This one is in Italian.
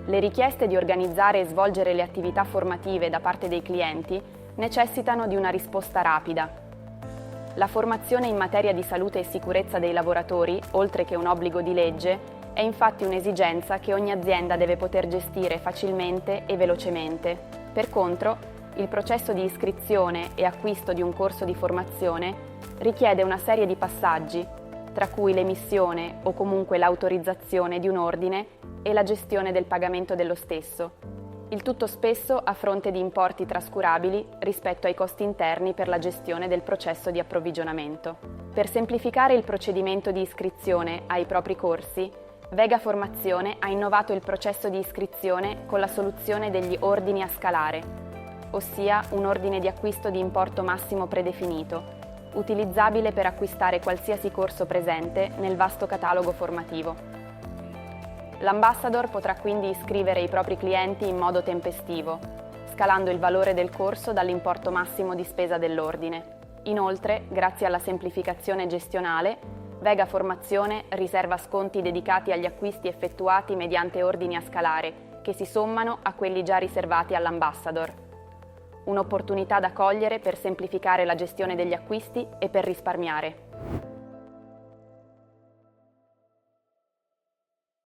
Le richieste di organizzare e svolgere le attività formative da parte dei clienti necessitano di una risposta rapida. La formazione in materia di salute e sicurezza dei lavoratori, oltre che un obbligo di legge, è infatti un'esigenza che ogni azienda deve poter gestire facilmente e velocemente. Per contro, il processo di iscrizione e acquisto di un corso di formazione richiede una serie di passaggi, tra cui l'emissione o comunque l'autorizzazione di un ordine e la gestione del pagamento dello stesso, il tutto spesso a fronte di importi trascurabili rispetto ai costi interni per la gestione del processo di approvvigionamento. Per semplificare il procedimento di iscrizione ai propri corsi, Vega Formazione ha innovato il processo di iscrizione con la soluzione degli ordini a scalare, ossia un ordine di acquisto di importo massimo predefinito, utilizzabile per acquistare qualsiasi corso presente nel vasto catalogo formativo. L'ambassador potrà quindi iscrivere i propri clienti in modo tempestivo, scalando il valore del corso dall'importo massimo di spesa dell'ordine. Inoltre, grazie alla semplificazione gestionale, Vega Formazione riserva sconti dedicati agli acquisti effettuati mediante ordini a scalare, che si sommano a quelli già riservati all'ambassador. Un'opportunità da cogliere per semplificare la gestione degli acquisti e per risparmiare.